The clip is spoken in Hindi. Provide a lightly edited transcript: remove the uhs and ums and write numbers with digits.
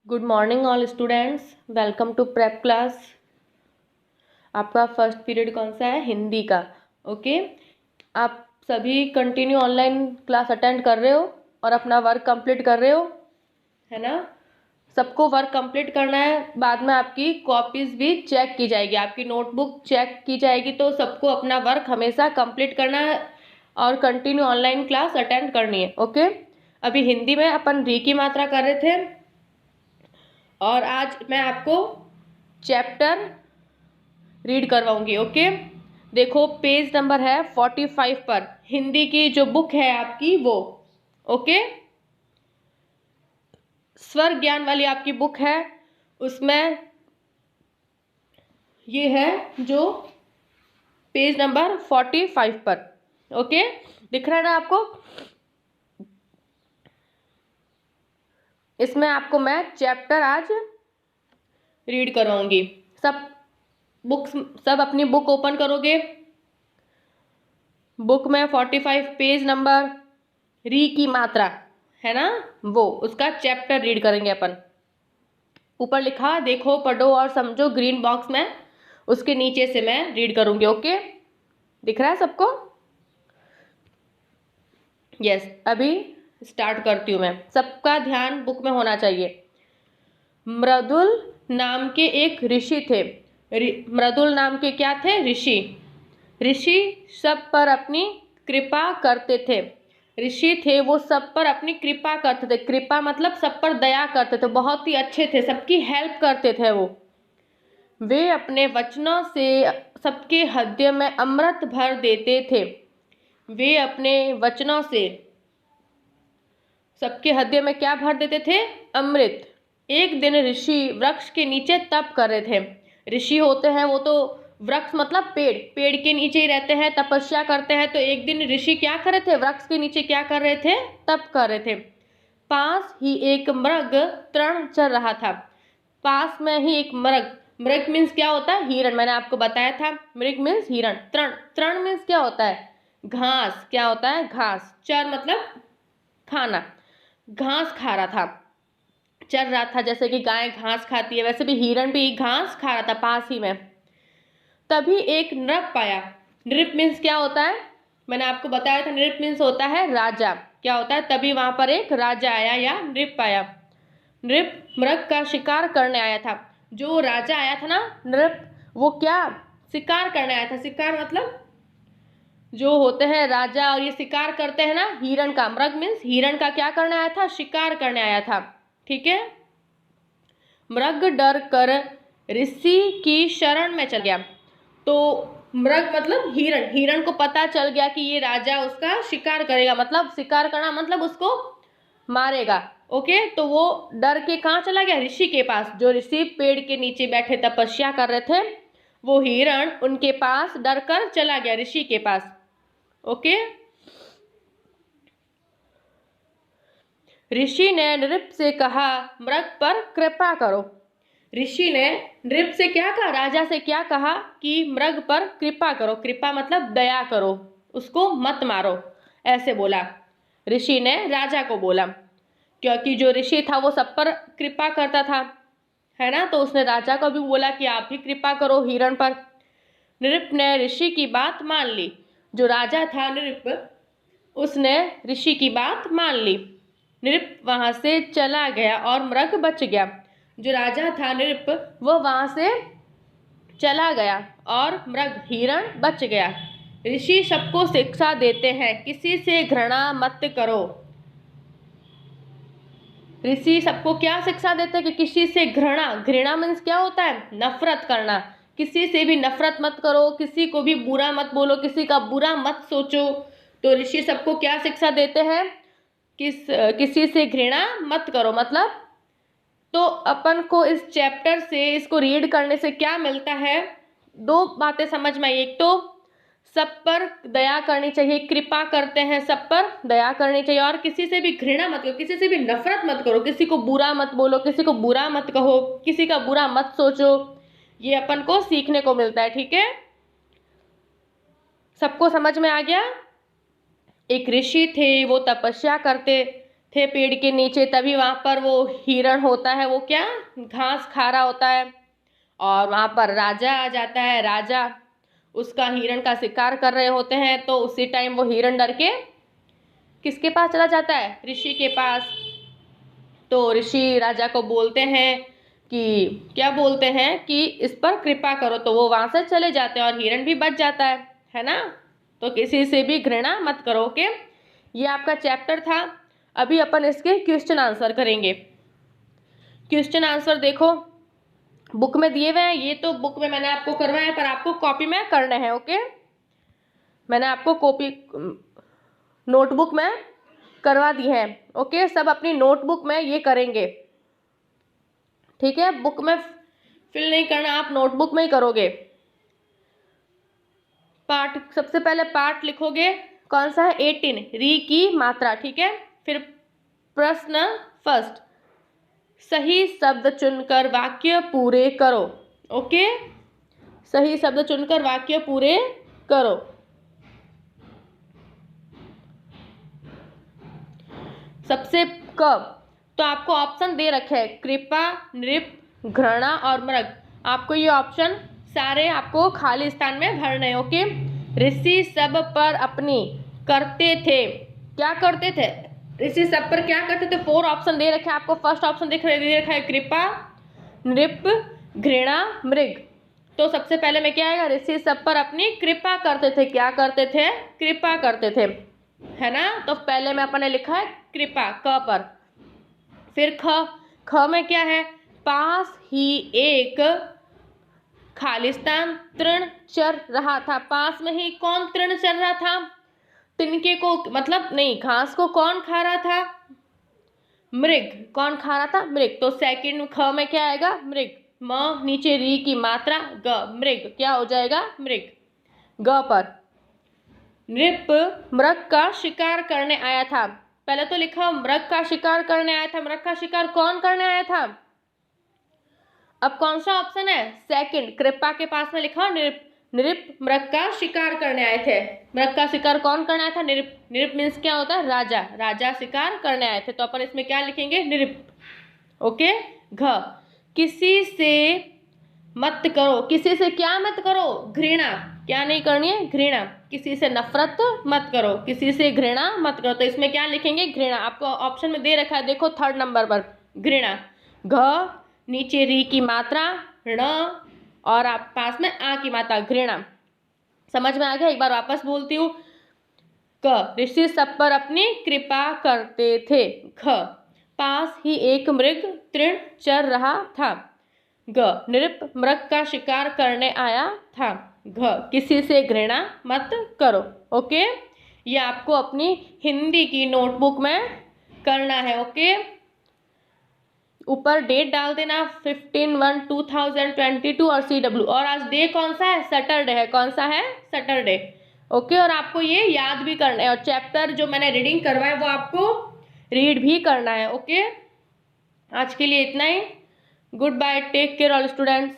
Good morning all students, welcome to prep class. आपका फर्स्ट पीरियड कौन सा है? हिंदी का। ओके, आप सभी कंटिन्यू ऑनलाइन क्लास अटेंड कर रहे हो और अपना वर्क कंप्लीट कर रहे हो, है ना? सबको वर्क कंप्लीट करना है। बाद में आपकी कॉपीज भी चेक की जाएगी, आपकी नोटबुक चेक की जाएगी, तो सबको अपना वर्क हमेशा कंप्लीट करना है और कंटिन्यू ऑनलाइन क्लास अटेंड करनी है। ओके, अभी हिंदी में अपन री की मात्रा कर रहे थे और आज मैं आपको चैप्टर रीड करवाऊंगी। ओके, देखो पेज नंबर है 45 पर, हिंदी की जो बुक है आपकी वो। ओके, स्वर ज्ञान वाली आपकी बुक है, उसमें ये है जो पेज नंबर 45 पर। ओके, दिख रहा है ना आपको? इसमें आपको मैं चैप्टर आज रीड करवाऊंगी। सब अपनी बुक ओपन करोगे। बुक में 45 पेज नंबर री की मात्रा है ना, वो उसका चैप्टर रीड करेंगे अपन। ऊपर लिखा देखो, पढ़ो और समझो, ग्रीन बॉक्स में, उसके नीचे से मैं रीड करूंगी। ओके, दिख रहा है सबको? यस, अभी स्टार्ट करती हूँ मैं। सबका ध्यान बुक में होना चाहिए। मृदुल नाम के एक ऋषि थे। मृदुल नाम के क्या थे? ऋषि। ऋषि सब पर अपनी कृपा करते थे। ऋषि थे वो सब पर अपनी कृपा करते थे। कृपा मतलब सब पर दया करते थे, बहुत ही अच्छे थे, सबकी हेल्प करते थे वो। वे अपने वचनों से सबके हृदय में अमृत भर देते थे। वे अपने वचनों से सबके हृदय में क्या भर देते थे? अमृत। एक दिन ऋषि वृक्ष के नीचे तप कर रहे थे। ऋषि होते हैं वो तो, वृक्ष मतलब पेड़, पेड़ के नीचे ही रहते हैं, तपस्या करते हैं। तो एक दिन ऋषि क्या कर रहे थे? वृक्ष के नीचे क्या कर रहे थे? तप कर रहे थे। पास ही एक मृग तृण चल रहा था। पास में ही एक मृग, मृग मीन्स क्या होता है? हिरण। मैंने आपको बताया था, मृग मीन्स हिरण। तृण, तृण मीन्स क्या होता है? घास। क्या होता है? घास। चर मतलब खाना, घास खा रहा था, चर रहा था। जैसे कि गाय घास खाती है, वैसे भी हिरण भी घास खा रहा था पास ही में। तभी एक नृप पाया। नृप मीन्स क्या होता है? मैंने आपको बताया था, नृप मीन्स होता है राजा। क्या होता है? तभी वहां पर एक राजा आया या नृप आया। नृप मृग का शिकार करने आया था। जो राजा आया था ना, नृप, वो क्या शिकार करने आया था? शिकार मतलब जो होते हैं राजा और ये शिकार करते हैं ना, हिरण का। मृग मीन्स हिरण का क्या करने आया था? शिकार करने आया था। ठीक है। मृग डर कर ऋषि की शरण में चल गया। तो मृग मतलब हिरण, हिरण को पता चल गया कि ये राजा उसका शिकार करेगा, मतलब शिकार करना मतलब उसको मारेगा। ओके, तो वो डर के कहाँ चला गया? ऋषि के पास। जो ऋषि पेड़ के नीचे बैठे तपस्या कर रहे थे, वो हिरण उनके पास डर कर चला गया, ऋषि के पास। ओके, ऋषि ने नृप से कहा, मृग पर कृपा करो। ऋषि ने नृप से क्या कहा? राजा से क्या कहा? कि मृग पर कृपा करो। कृपा मतलब दया करो, उसको मत मारो, ऐसे बोला। ऋषि ने राजा को बोला, क्योंकि जो ऋषि था वो सब पर कृपा करता था, है ना? तो उसने राजा को भी बोला कि आप भी कृपा करो हिरण पर। नृप ने ऋषि की बात मान ली। जो राजा था नृप, उसने ऋषि की बात मान ली। नृप वहां से चला गया और मृग बच गया। जो राजा था नृप, वो वहां से चला गया और मृग, हिरण, बच गया। ऋषि सबको शिक्षा देते हैं, किसी से घृणा मत करो। ऋषि सबको क्या शिक्षा देते हैं? कि किसी से घृणा, घृणा मीन्स क्या होता है? नफरत करना। किसी से भी नफरत मत करो, किसी को भी बुरा मत बोलो, किसी का बुरा मत सोचो। तो ऋषि सबको क्या शिक्षा देते हैं? किसी से घृणा मत करो। मतलब तो अपन को इस चैप्टर से, इसको रीड करने से क्या मिलता है? दो बातें समझ में आई। एक तो सब पर दया करनी चाहिए, कृपा करते हैं, सब पर दया करनी चाहिए। और किसी से भी घृणा मत करो, किसी से भी नफरत मत करो, किसी को बुरा मत बोलो, किसी को बुरा मत कहो, किसी का बुरा मत सोचो। ये अपन को सीखने को मिलता है। ठीक है, सबको समझ में आ गया? एक ऋषि थे, वो तपस्या करते थे पेड़ के नीचे, तभी वहाँ पर वो हिरण होता है, वो क्या घास खा रहा होता है, और वहाँ पर राजा आ जाता है। राजा उसका हिरण का शिकार कर रहे होते हैं, तो उसी टाइम वो हिरण डर के किसके पास चला जाता है, ऋषि के पास। तो ऋषि राजा को बोलते हैं कि क्या बोलते हैं कि इस पर कृपा करो, तो वो वहाँ से चले जाते हैं और हिरण भी बच जाता है ना। तो किसी से भी घृणा मत करो। ओके, ये आपका चैप्टर था। अभी अपन इसके क्वेश्चन आंसर करेंगे। क्वेश्चन आंसर देखो, बुक में दिए हुए हैं, ये तो बुक में मैंने आपको करवाया है, पर आपको कॉपी में करने हैं। ओके, मैंने आपको कॉपी नोटबुक में करवा दी है। ओके, सब अपनी नोटबुक में ये करेंगे, ठीक है। बुक में फिल नहीं करना, आप नोटबुक में ही करोगे। पार्ट, सबसे पहले पार्ट लिखोगे, कौन सा है, 18, री की मात्रा, ठीक है। फिर प्रश्न फर्स्ट, सही शब्द चुनकर वाक्य पूरे करो। ओके, सही शब्द चुनकर वाक्य पूरे करो। सबसे कब, तो आपको ऑप्शन दे रखे हैं, कृपा, नृप, घृणा और मृग। आपको ये ऑप्शन सारे आपको खाली स्थान में भरने हैं। ओके, ऋषि सब पर अपनी करते थे, क्या करते थे, ऋषि सब पर क्या करते थे, 4 ऑप्शन दे रखे हैं आपको। फर्स्ट ऑप्शन दे रखा है कृपा, नृप, घृणा, मृग। तो सबसे पहले में क्या आएगा, ऋषि सब पर अपनी कृपा करते थे, क्या करते थे, कृपा करते थे, है ना। तो पहले में अपन ने लिखा है कृपा, क पर। फिर ख में क्या है, पास ही एक खालिस्तान तृण चर रहा था। पास में ही कौन तृण चर रहा था, तिनके को, मतलब नहीं, घास को कौन खा रहा था, मृग। कौन खा रहा था, मृग। तो सेकंड ख में क्या आएगा, मृग। म नीचे री की मात्रा ग, मृग, क्या हो जाएगा, मृग। ग पर नृप मृग का शिकार करने आया था। पहले तो लिखा मृग का शिकार करने आया था, मृग का शिकार कौन करने आया था। अब कौन सा ऑप्शन है, सेकंड, कृपा के पास में लिखा नृप, नृप मृग का शिकार करने आए थे। मृग का शिकार कौन करने आया था, नृप। नृप मीन्स क्या होता है, राजा, राजा शिकार करने आए थे। तो अपन इसमें क्या लिखेंगे, नृप। ओके, घ, किसी से मत करो, किसी से क्या मत करो, घृणा, क्या नहीं करनी है, घृणा। किसी से नफरत मत करो, किसी से घृणा मत करो। तो इसमें क्या लिखेंगे, घृणा। आपको ऑप्शन में दे रखा है, देखो 3rd नंबर पर, घृणा। घ नीचे री की मात्रा ण, और आप पास में आ की मात्रा, घृणा। समझ में आ गया, एक बार वापस बोलती हूँ। क, ऋषि सब पर अपनी कृपा करते थे। ख, पास ही एक मृग तृण चर रहा था। ग, नृप मृग का शिकार करने आया था। घ, किसी से घृणा मत करो। ओके, ये आपको अपनी हिंदी की नोटबुक में करना है। ओके, ऊपर डेट डाल देना 15/1/2022 और CW। और आज डे कौन सा है, सैटरडे है। कौन सा है, सैटरडे। ओके, और आपको ये याद भी करना है, और चैप्टर जो मैंने रीडिंग करवाया वो आपको रीड भी करना है। ओके, आज के लिए इतना ही। Good bye, take care all students.